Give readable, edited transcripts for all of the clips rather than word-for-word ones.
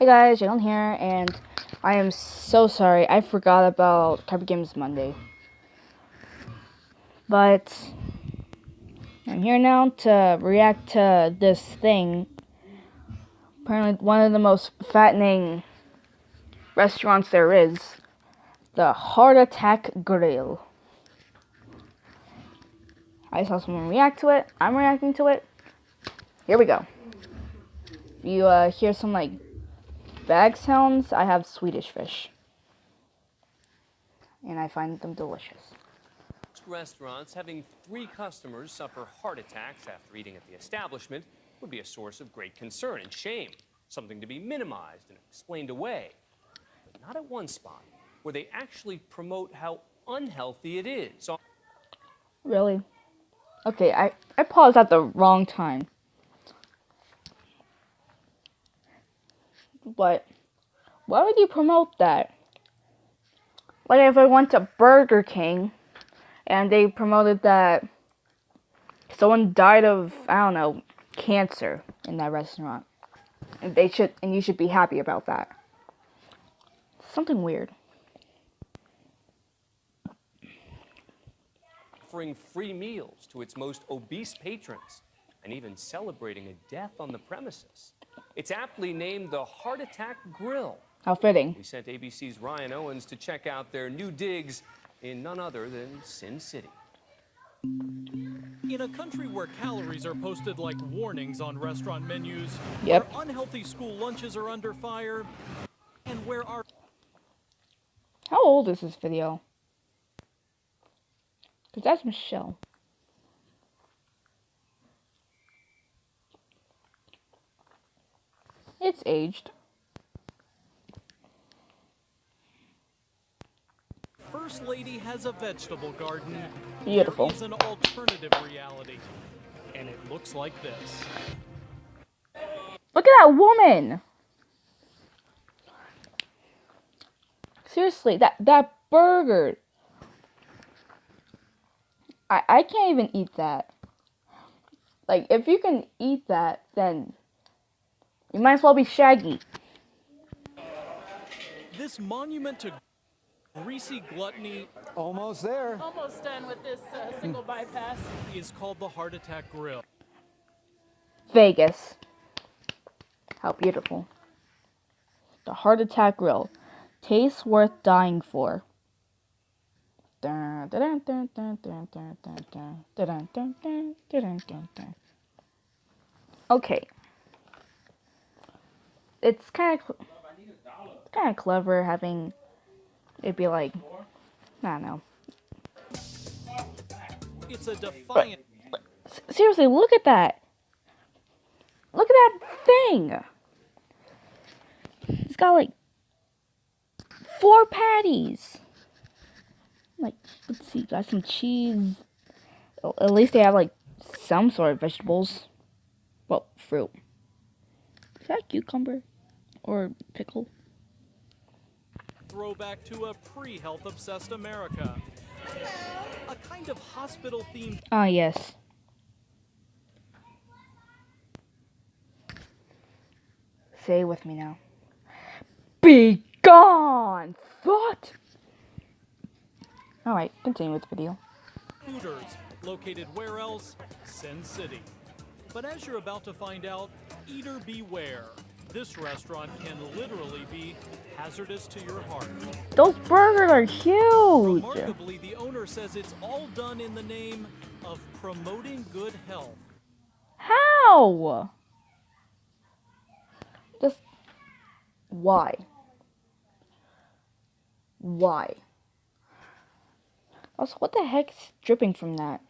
Hey guys, Jalen here, and I am so sorry. I forgot about Carpe Games Monday. But I'm here now to react to this thing. Apparently one of the most fattening restaurants there is. The Heart Attack Grill. I saw someone react to it. I'm reacting to it. Here we go. If you hear some like bag sounds, I have Swedish fish. And I find them delicious. Restaurants having 3 customers suffer heart attacks after eating at the establishment would be a source of great concern and shame, something to be minimized and explained away. But not at one spot, where they actually promote how unhealthy it is. Really? Okay, I paused at the wrong time. But why would you promote that? Like if I went to Burger King and they promoted that someone died of, I don't know, cancer in that restaurant. And you should be happy about that. Something weird. Offering free meals to its most obese patrons and even celebrating a death on the premises. It's aptly named the Heart Attack Grill. How fitting. We sent ABC's Ryan Owens to check out their new digs in none other than Sin City. In a country where calories are posted like warnings on restaurant menus, Yep. where unhealthy school lunches are under fire, and where our... How old is this video? Because that's Michelle. It's aged. First Lady has a vegetable garden. Beautiful. There is an alternative reality, and it looks like this. Look at that woman! Seriously, that burger. I can't even eat that. Like, if you can eat that, then you might as well be Shaggy. This monument to greasy gluttony... Almost there. Almost done with this single bypass. ...is called the Heart Attack Grill. Vegas. How beautiful. The Heart Attack Grill. Taste worth dying for. Okay. It's kind of clever having it be like, I don't know. It's a defiant... Seriously, look at that. Look at that thing. It's got like 4 patties. Like, let's see, got some cheese. At least they have like some sort of vegetables. Well, fruit. Is that cucumber or pickle? Throwback to a pre-health obsessed America. A kind of hospital themed... Ah, yes. Say it with me now. Be gone, thought! Alright, continue with the video. Hooters, located where else? Sin City. But as you're about to find out, eater beware. This restaurant can literally be hazardous to your heart. Those burgers are huge! Remarkably, the owner says it's all done in the name of promoting good health. How? Just, why? Why? Also, what the heck's dripping from that?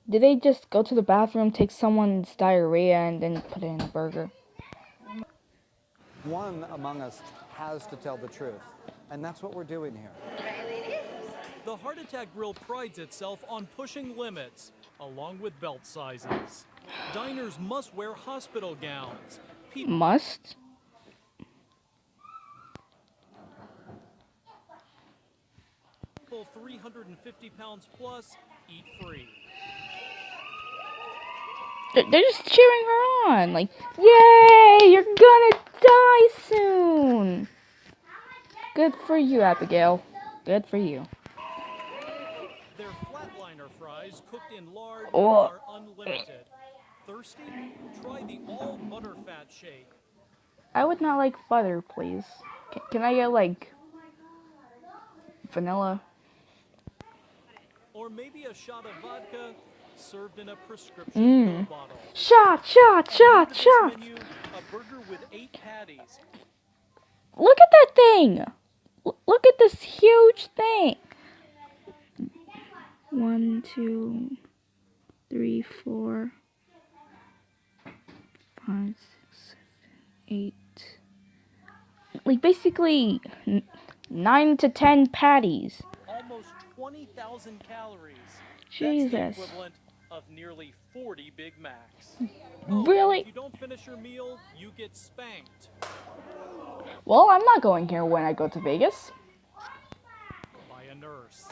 Did they just go to the bathroom, take someone's diarrhea, and then put it in a burger? One among us has to tell the truth, and that's what we're doing here. The Heart Attack Grill prides itself on pushing limits, along with belt sizes. Diners must wear hospital gowns. Must? People 350 pounds plus eat free. They're just cheering her on. Like, yay, you're gonna die soon. Good for you, Abigail. Good for you. Their flatliner fries cooked in lard Oh. are unlimited. Thirsty? Try the all butterfat shake. I would not like butter, please. Can I get like vanilla? Or maybe a shot of vodka served in a prescription pill bottle. Shot, And new to this shot. menu, a burger with 8 patties. Look at that thing. Look at this huge thing. 1, 2, 3, 4, 5, 6, 7, 8. Like basically 9 to 10 patties. Almost 20,000 calories. Jesus. That's the equivalent of nearly 40 Big Macs. Really? If you don't finish your meal, you get spanked. Well, I'm not going here when I go to Vegas. By a nurse.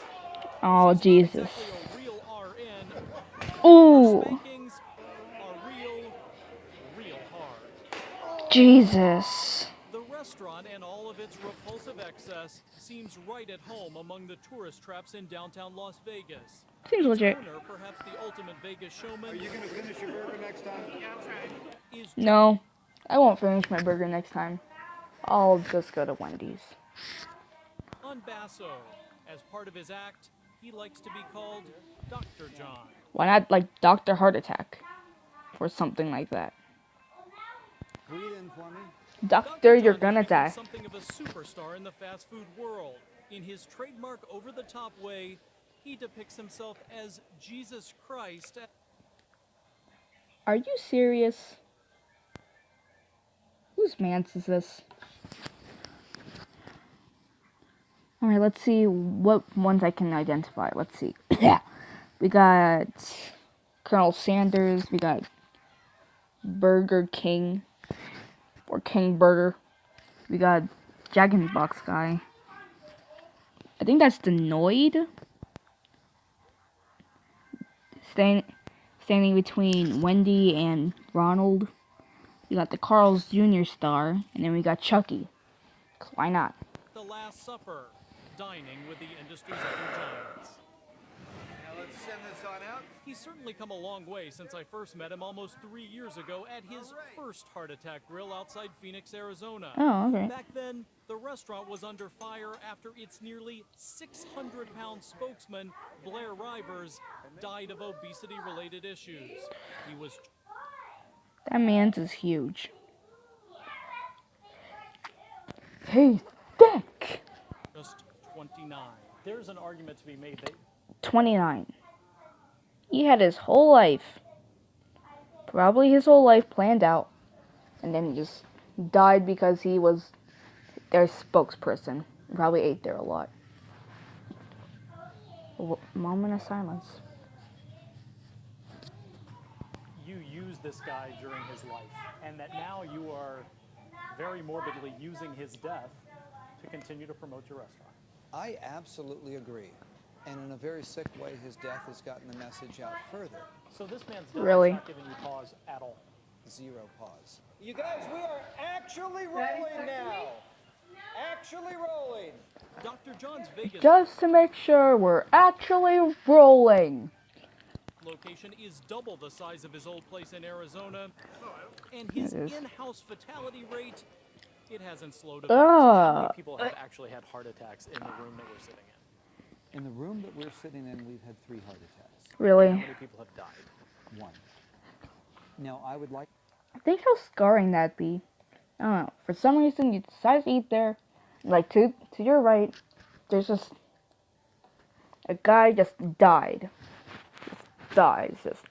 Oh, She's Jesus. not exactly a real RN. Her Ooh, spankings are real hard. Jesus. The restaurant and all of its repulsive excess seems right at home among the tourist traps in downtown Las Vegas. Seems Its legit. owner, perhaps the ultimate Vegas showman, Are you going to finish your burger next time? is No, I won't finish my burger next time. I'll just go to Wendy's. John Basso. As part of his act, he likes to be called Dr. John. Why not like Dr. Heart Attack? Or something like that. Breathe in for me. Doctor, you're John gonna has become die. something of a superstar in the fast food world. In his trademark over-the-top way, he depicts himself as Jesus Christ. Are you serious? Whose man's is this? Alright, let's see what ones I can identify. Let's see. We got Colonel Sanders. We got Burger King. Or King Burger. We got Jack in the Box guy. I think that's the Noid. Standing between Wendy and Ronald. We got the Carl's Jr. star. And then we got Chucky. Why not? The Last Supper, dining with the industry's other giants. Now let's send this on out. He's certainly come a long way since I first met him almost 3 years ago at his first heart attack grill outside Phoenix, Arizona. Oh, okay. Back then, the restaurant was under fire after its nearly 600-pound spokesman, Blair Rivers, died of obesity-related issues. He was That man's is huge. Hey, thick. just 29. There's an argument to be made that 29. He had his whole life, probably his whole life planned out, and then he just died because he was their spokesperson. Probably ate there a lot. Moment of silence. you used this guy during his life, and that now you are very morbidly using his death to continue to promote your restaurant. I absolutely agree. And in a very sick way, his death has gotten the message out further. So this man's death Really? is not giving you pause at all. Zero pause. You guys, we are actually rolling now. Actually rolling. Dr. John's Vegas Just to make sure we're actually rolling. location is double the size of his old place in Arizona, and his It is. in-house fatality rate, it hasn't slowed a Ah. bit. How Ugh. many people have actually had heart attacks in the room that we're sitting in? In the room that we're sitting in, we've had 3 heart attacks. How Really? many people have died? 1. Now, I would like Think how scarring that'd be. I don't know. For some reason, you decide to eat there. Like, to your right, there's just a guy just died. Just dies. Just,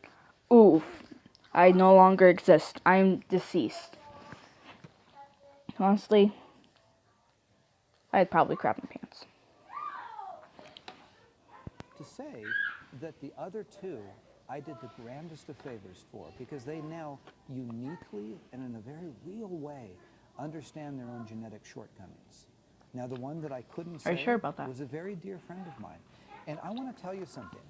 oof. I no longer exist. I'm deceased. Honestly, I'd probably crap my pants. to say that the other 2 I did the grandest of favors for, because they now uniquely and in a very real way understand their own genetic shortcomings. Now, the one that I couldn't Are you say sure about that? was a very dear friend of mine. And I want to tell you something.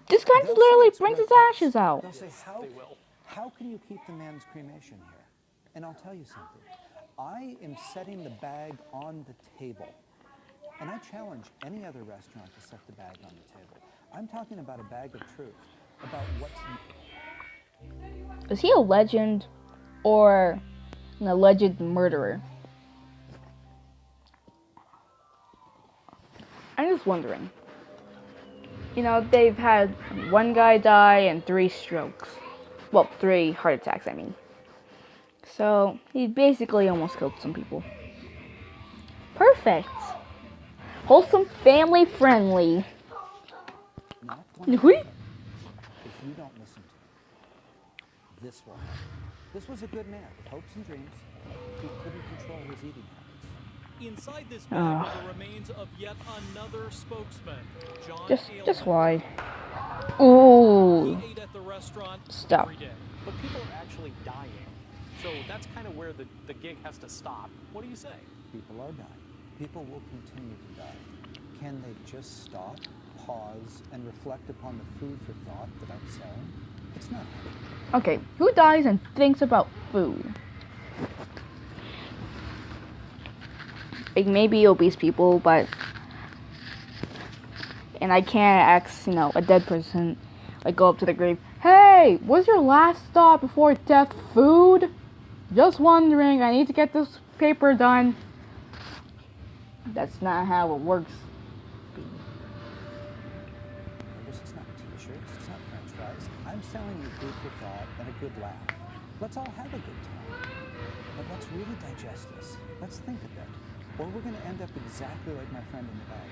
This guy They'll just literally say it's brings his grotesque. ashes out. They'll say, They will. how can you keep the man's cremation here? And I'll tell you something. I am setting the bag on the table. And I challenge any other restaurant to set the bag on the table. I'm talking about a bag of truth, about what's... Is he a legend or an alleged murderer? I'm just wondering. You know, they've had one guy die and 3 strokes. Well, 3 heart attacks, I mean. So, he basically almost killed some people. Perfect. Wholesome, family friendly. Not going to Hui. happen if you don't listen to me. This will happen. This was a good man with hopes and dreams. He couldn't control his eating habits. Inside this bag are the remains of yet another spokesman, John Just Aylmer. why? Ooh. He ate at the restaurant Stop. every day. But people are actually dying. So that's kind of where the gig has to stop. What do you say? People are dying. People will continue to die. Can they just stop, pause, and reflect upon the food for thought that I'm selling? It's not happening. Okay, who dies and thinks about food? Like, maybe obese people, but... And I can't ask, you know, a dead person, like, go up to the grave, "Hey, was your last stop before death food? Just wondering, I need to get this paper done." That's not how it works. It's not t-shirts, it's not french fries. I'm selling you food for thought and a good laugh. Let's all have a good time. But let's really digest this. Let's think a bit. Or we're going to end up exactly like my friend in the bag.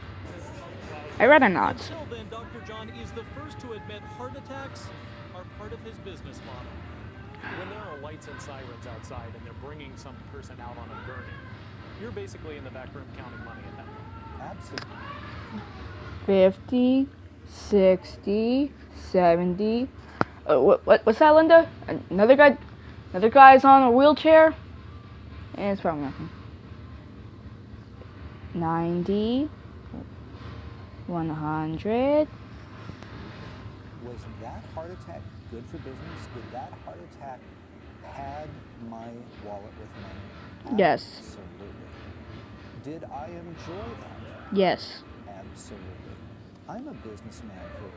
I'd rather not. Until then, Dr. John is the first to admit heart attacks are part of his business model. When there are lights and sirens outside and they're bringing some person out on a gurney, you're basically in the back room counting money at that point. Absolutely. 50, 60, 70. What's that, Linda? Another guy's on a wheelchair? And it's probably nothing. 90, 100. Was that heart attack good for business? Did that heart attack pad my wallet with money? Yes. Absolutely. Did I enjoy that? Yes. Absolutely. I'm a businessman for...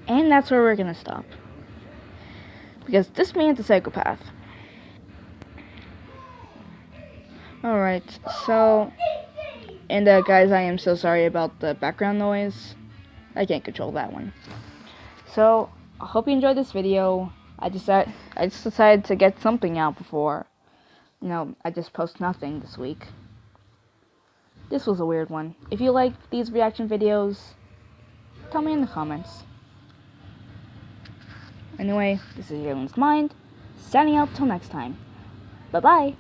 And that's where we're gonna stop. Because this man's a psychopath. Alright, so... And guys, I am so sorry about the background noise. I can't control that one. So, I hope you enjoyed this video. I just decided to get something out before. You know, I just post nothing this week. This was a weird one. If you like these reaction videos, tell me in the comments. Anyway, this is Jalen's Mind, signing out till next time. Bye-bye.